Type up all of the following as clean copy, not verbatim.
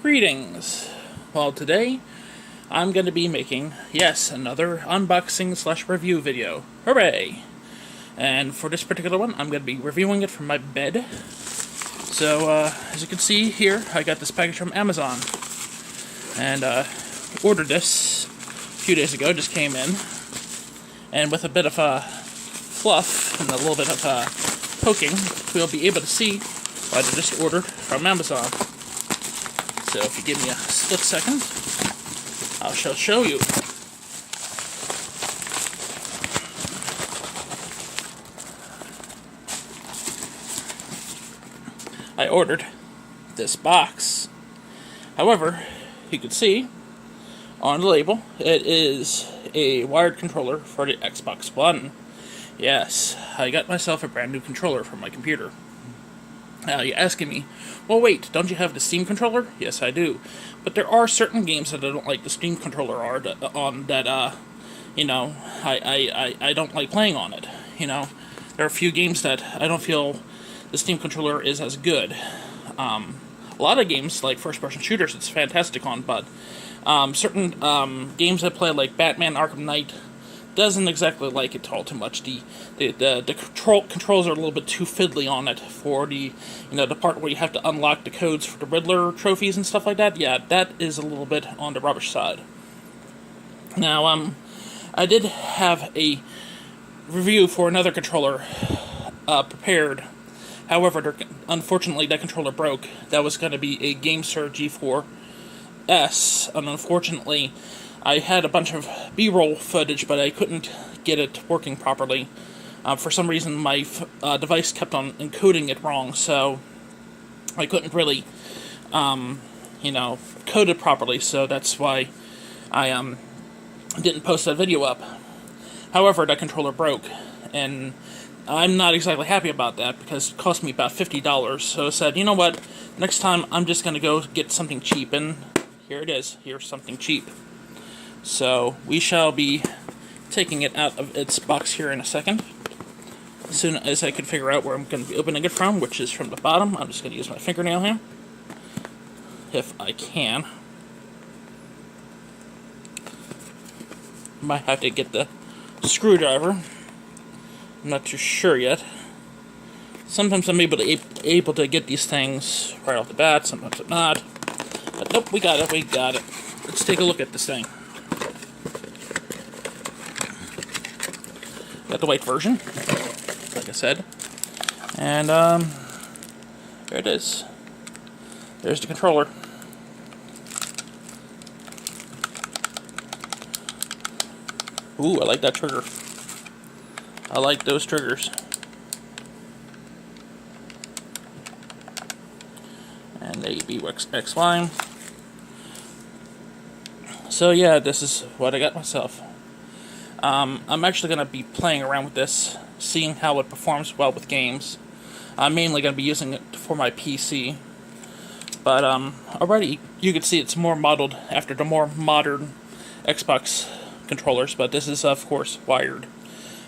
Greetings! Well, today I'm going to be making, yes, another unboxing/review video. Hooray! And for this particular one, I'm going to be reviewing it from my bed. So, as you can see here, I got this package from Amazon. And, ordered this a few days ago, just came in. And with a bit of fluff and a little bit of poking, we'll be able to see what I just ordered from Amazon. So if you give me a split second, I shall show you. I ordered this box. However, you can see on the label, it is a wired controller for the Xbox One. Yes, I got myself a brand new controller for my computer. Now, you're asking me, well, wait, don't you have the Steam controller? Yes, I do. But there are certain games that I don't like the Steam controller I don't like playing on it. You know, there are a few games that I don't feel the Steam controller is as good. A lot of games, like first-person shooters, it's fantastic on, but certain games I play, like Batman Arkham Knight, doesn't exactly like it all too much. The controls are a little bit too fiddly on it for the part where you have to unlock the codes for the Riddler trophies and stuff like that. Yeah, that is a little bit on the rubbish side. Now, I did have a review for another controller prepared. However, unfortunately, that controller broke. That was going to be a GameSir G4S, and unfortunately, I had a bunch of B-roll footage, but I couldn't get it working properly. For some reason, my device kept on encoding it wrong, so I couldn't really, code it properly, so that's why I didn't post that video up. However, that controller broke, and I'm not exactly happy about that, because it cost me about $50, so I said, you know what, next time I'm just going to go get something cheap, and here it is. Here's something cheap. So, we shall be taking it out of its box here in a second. As soon as I can figure out where I'm going to be opening it from, which is from the bottom, I'm just going to use my fingernail here. If I can. Might have to get the screwdriver. I'm not too sure yet. Sometimes I'm able to get these things right off the bat, sometimes I'm not. But nope, we got it. Let's take a look at this thing. Got the white version, like I said. And, there it is. There's the controller. Ooh, I like that trigger. I like those triggers. And A, B, X, Y. So yeah, this is what I got myself. I'm actually going to be playing around with this, seeing how it performs well with games. I'm mainly going to be using it for my PC. But already you can see it's more modeled after the more modern Xbox controllers, but this is of course wired.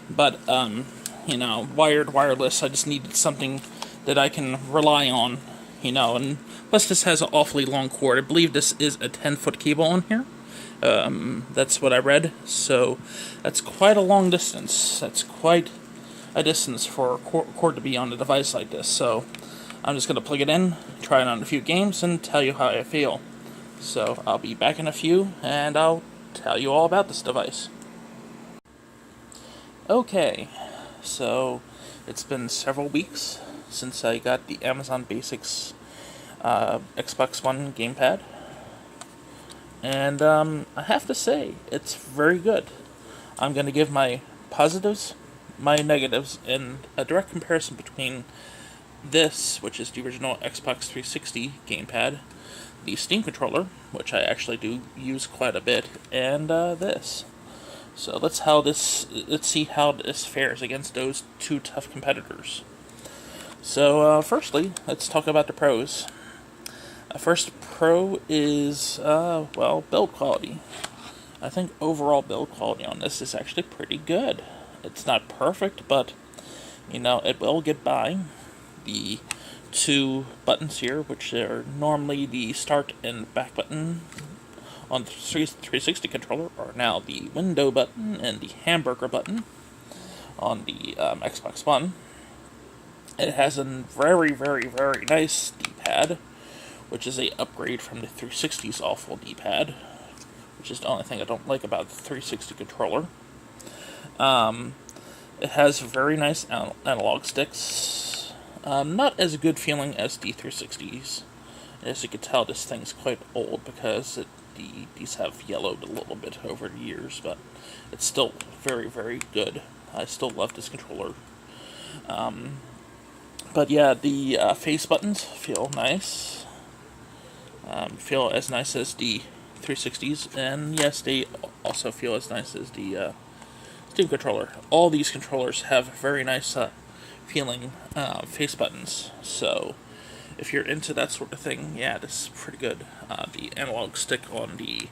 But wired, wireless, I just needed something that I can rely on, and plus this has an awfully long cord. I believe this is a 10-foot cable on here. That's what I read, so that's quite a long distance. That's quite a distance for a cord to be on a device like this, so I'm just going to plug it in, try it on a few games, and tell you how I feel. So I'll be back in a few, and I'll tell you all about this device. Okay, so it's been several weeks since I got the Amazon Basics Xbox One gamepad. And I have to say, it's very good. I'm going to give my positives, my negatives, and a direct comparison between this, which is the original Xbox 360 gamepad, the Steam controller, which I actually do use quite a bit, and this. So let's see how this fares against those two tough competitors. So firstly, let's talk about the pros. First pro is, build quality. I think overall build quality on this is actually pretty good. It's not perfect, but, it will get by. The two buttons here, which are normally the start and back button on the 360 controller, are now the window button and the hamburger button on the Xbox One. It has a very, very, very nice D-pad, which is a upgrade from the 360's awful D-pad, which is the only thing I don't like about the 360 controller. It has very nice analog sticks. Not as good feeling as the 360's. As you can tell, this thing's quite old because these have yellowed a little bit over the years, but it's still very, very good. I still love this controller. But yeah, the face buttons feel nice. Feel as nice as the 360's, and yes, they also feel as nice as the Steam controller. All these controllers have very nice feeling face buttons, so if you're into that sort of thing, yeah, this is pretty good. The analog stick on the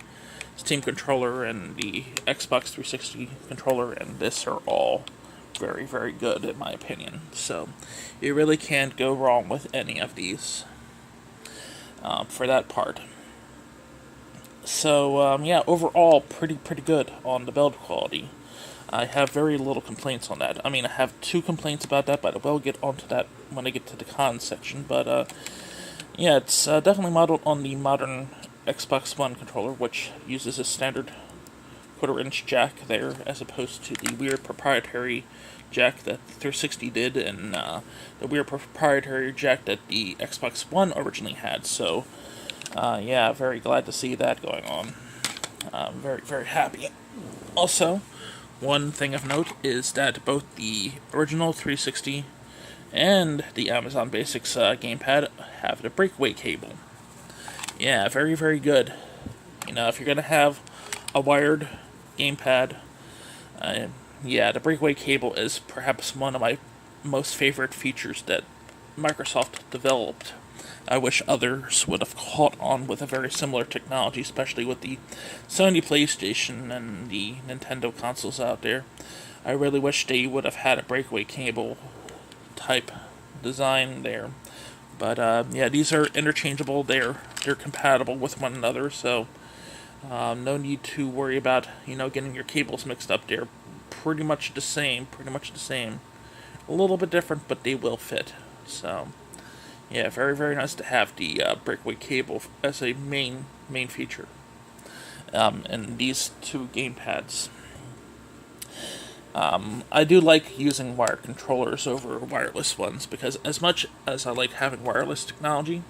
Steam controller and the Xbox 360 controller and this are all very, very good in my opinion. So you really can't go wrong with any of these for that part. So yeah, overall pretty good on the build quality. I have very little complaints on that. I mean, I have two complaints about that, but I will get onto that when I get to the cons section. But yeah, it's definitely modeled on the modern Xbox One controller, which uses a standard quarter-inch jack there, as opposed to the weird proprietary jack that the 360 did, and the weird proprietary jack that the Xbox One originally had. So, yeah, very glad to see that going on. Very, very happy. Also, one thing of note is that both the original 360 and the Amazon Basics gamepad have the Breakaway Cable. Yeah, very, very good. You know, if you're going to have a wired gamepad, yeah, the Breakaway Cable is perhaps one of my most favorite features that Microsoft developed. I wish others would have caught on with a very similar technology, especially with the Sony PlayStation and the Nintendo consoles out there. I really wish they would have had a Breakaway Cable type design there. But yeah, these are interchangeable. They're compatible with one another, so no need to worry about getting your cables mixed up. They're pretty much the same. A little bit different, but they will fit. So yeah, very, very nice to have the Breakaway Cable as a main feature in these two gamepads. I do like using wired controllers over wireless ones, because as much as I like having wireless technology,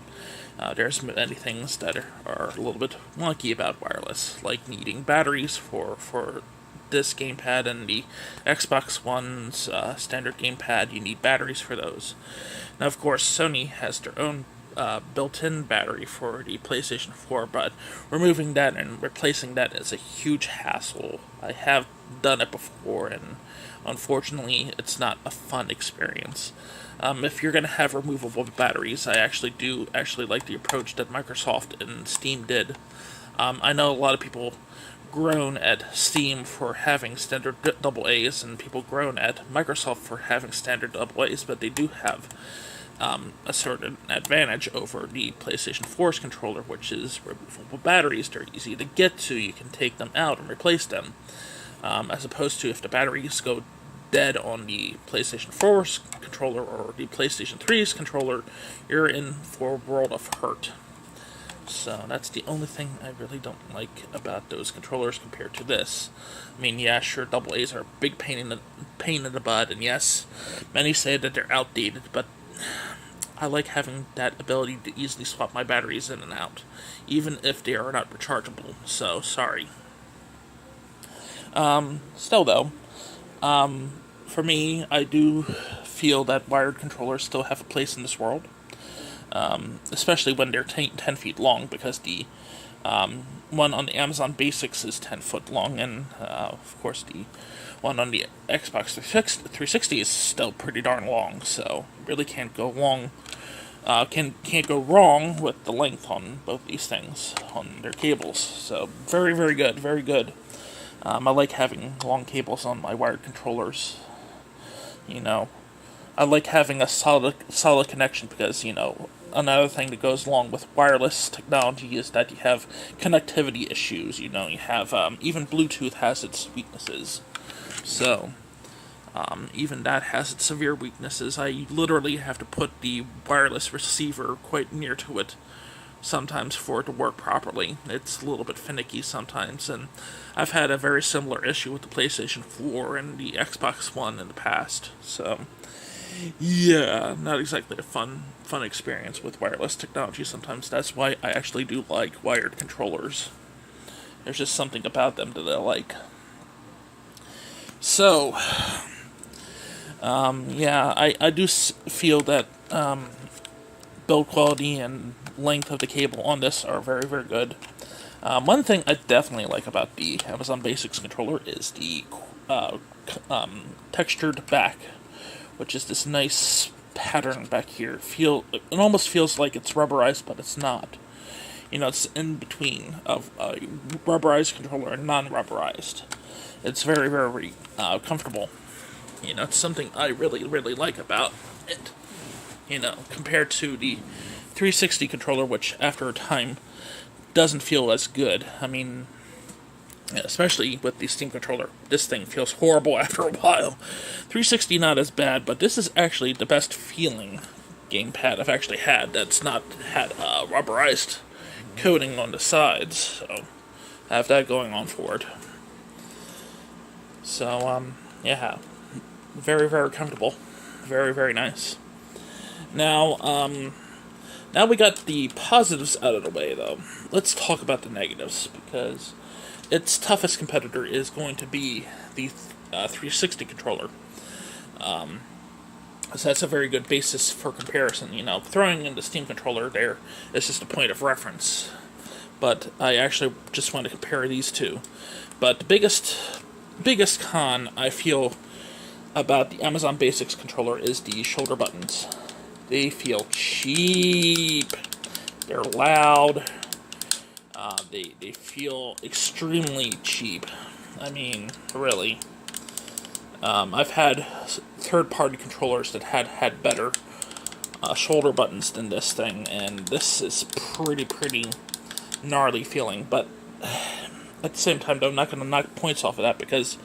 there's many things that are a little bit wonky about wireless, like needing batteries for this gamepad and the Xbox One's standard gamepad. You need batteries for those. Now, of course, Sony has their own built-in battery for the PlayStation 4, but removing that and replacing that is a huge hassle. I have done it before, and unfortunately, it's not a fun experience. If you're going to have removable batteries, I actually like the approach that Microsoft and Steam did. I know a lot of people groan at Steam for having standard AA's, and people groan at Microsoft for having standard AA's, but they do have a certain advantage over the PlayStation 4's controller, which is removable batteries. They're easy to get to. You can take them out and replace them. As opposed to if the batteries go dead on the PlayStation 4's controller or the PlayStation 3's controller, you're in for a world of hurt. So that's the only thing I really don't like about those controllers compared to this. I mean, yeah, sure, AA's are a big pain in the butt, and yes, many say that they're outdated, but I like having that ability to easily swap my batteries in and out, even if they are not rechargeable. So sorry. Still though, for me, I do feel that wired controllers still have a place in this world. Especially when they're 10 feet long, because the one on the Amazon Basics is 10 foot long, and of course the one on the Xbox 360 is still pretty darn long, so really can't go wrong with the length on both these things, on their cables. So very, very good, very good. I like having long cables on my wired controllers. I like having a solid connection because, another thing that goes along with wireless technology is that you have connectivity issues. You have, even Bluetooth has its weaknesses. So, even that has its severe weaknesses. I literally have to put the wireless receiver quite near to it sometimes for it to work properly. It's a little bit finicky sometimes, and I've had a very similar issue with the PlayStation 4 and the Xbox One in the past. So, yeah, not exactly a fun experience with wireless technology sometimes. That's why I actually do like wired controllers. There's just something about them that I like. So, yeah, I do feel that build quality and length of the cable on this are very, very good. One thing I definitely like about the Amazon Basics controller is the textured back, which is this nice pattern back here. It almost feels like it's rubberized, but it's not. It's in between of a rubberized controller and non-rubberized. It's very, very comfortable. It's something I really, really like about it. Compared to the 360 controller, which after a time doesn't feel as good. I mean, especially with the Steam controller, this thing feels horrible after a while. 360 not as bad, but this is actually the best feeling gamepad I've actually had that's not had rubberized coating on the sides. So I have that going on for it. So yeah, very, very comfortable, very, very nice. Now we got the positives out of the way, though. Let's talk about the negatives, because its toughest competitor is going to be the 360 controller. So that's a very good basis for comparison. Throwing in the Steam controller there is just a point of reference. But I actually just want to compare these two. But the biggest con I feel about the Amazon Basics controller is the shoulder buttons. They feel cheap. They're loud. They feel extremely cheap. I mean, really. I've had third-party controllers that had better shoulder buttons than this thing, and this is pretty gnarly feeling. But at the same time, though, I'm not going to knock points off of that, because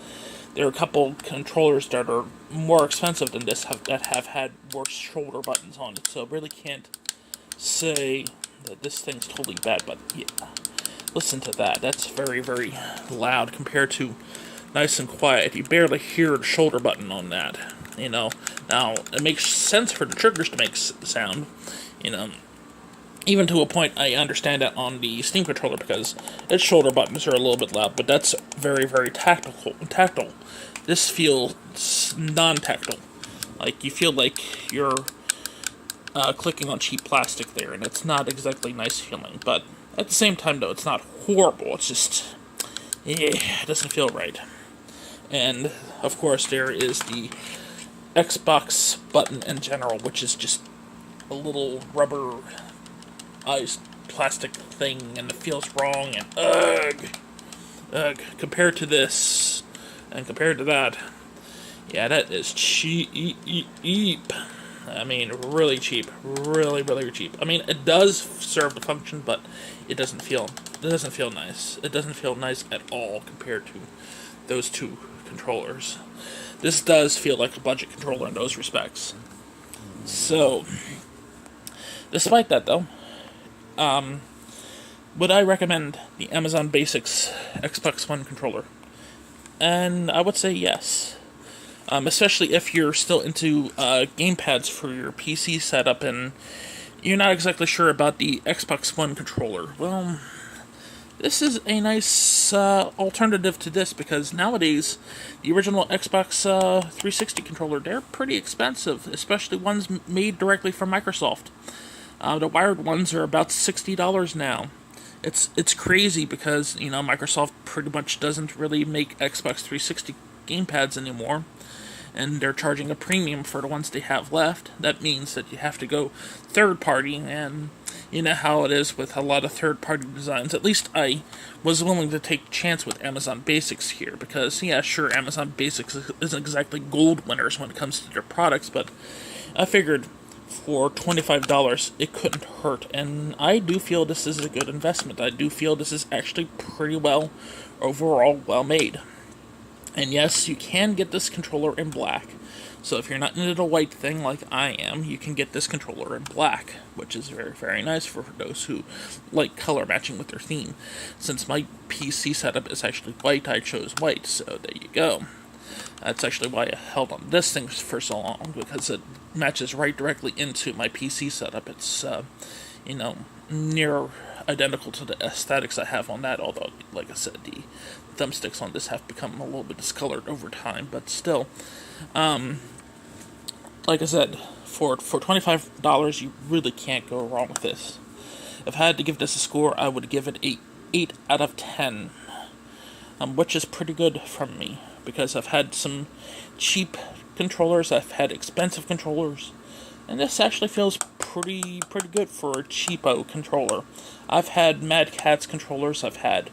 there are a couple controllers that are more expensive than this that have had worse shoulder buttons on it, so I really can't say that this thing's totally bad, but yeah, listen to that. That's very, very loud compared to nice and quiet. You barely hear the shoulder button on that, Now, it makes sense for the triggers to make sound, Even to a point, I understand that on the Steam controller, because its shoulder buttons are a little bit loud, but that's very, very tactile. This feels non-tactile. Like, you feel like you're clicking on cheap plastic there, and it's not exactly nice feeling. But at the same time, though, it's not horrible. It's just, it doesn't feel right. And, of course, there is the Xbox button in general, which is just a little rubber plastic thing, and it feels wrong, and ugh, compared to this, and compared to that, yeah, that is cheap. I mean, really cheap, really cheap. I mean, it does serve the function, but it doesn't feel nice. It doesn't feel nice at all compared to those two controllers. This does feel like a budget controller in those respects. So, despite that, though, would I recommend the Amazon Basics Xbox One controller? And I would say yes. Especially if you're still into gamepads for your PC setup and you're not exactly sure about the Xbox One controller. Well, this is a nice alternative to this, because nowadays the original Xbox 360 controller, they're pretty expensive, especially ones made directly from Microsoft. The wired ones are about $60 now. It's crazy because, Microsoft pretty much doesn't really make Xbox 360 gamepads anymore, and they're charging a premium for the ones they have left. That means that you have to go third party, and, You know how it is with a lot of third-party designs. At least I was willing to take a chance with Amazon Basics here, because, yeah, sure, Amazon Basics isn't exactly gold winners when it comes to their products, but I figured for $25, it couldn't hurt, and I do feel this is a good investment. I do feel this is actually pretty well, overall, well made. And yes, you can get this controller in black. So if you're not into the white thing like I am, you can get this controller in black, which is very, very nice for those who like color matching with their theme. Since my PC setup is actually white, I chose white, so there you go. That's actually why I held on this thing for so long, because it matches right directly into my PC setup. It's, near identical to the aesthetics I have on that, although, like I said, the thumbsticks on this have become a little bit discolored over time, but still, like I said, for $25, you really can't go wrong with this. If I had to give this a score, I would give it 8 out of 10, which is pretty good from me, because I've had some cheap controllers, I've had expensive controllers, and this actually feels pretty good for a cheapo controller. I've had Mad Catz controllers, I've had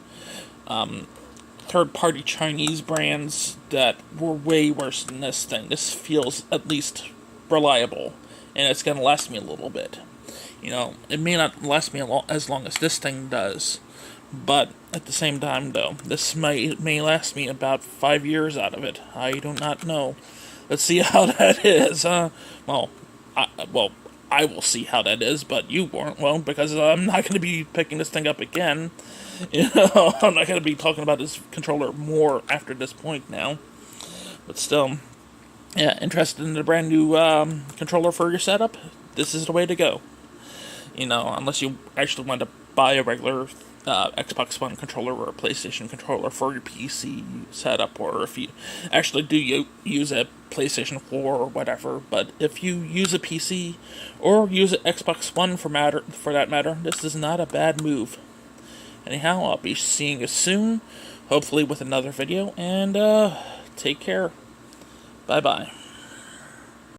third-party Chinese brands that were way worse than this thing. This feels at least reliable, and it's going to last me a little bit. It may not last me as long as this thing does, but at the same time, though, this may last me about 5 years out of it. I do not know. Let's see how that is. I will see how that is, but you won't, because I'm not going to be picking this thing up again. I'm not going to be talking about this controller more after this point now. But still, yeah, interested in a brand new controller for your setup? This is the way to go. Unless you actually want to buy a regular Xbox One controller or a PlayStation controller for your PC setup, or if you actually do use a PlayStation 4 or whatever. But if you use a PC or use an Xbox One for that matter, this is not a bad move. Anyhow, I'll be seeing you soon, hopefully with another video, and take care. Bye-bye.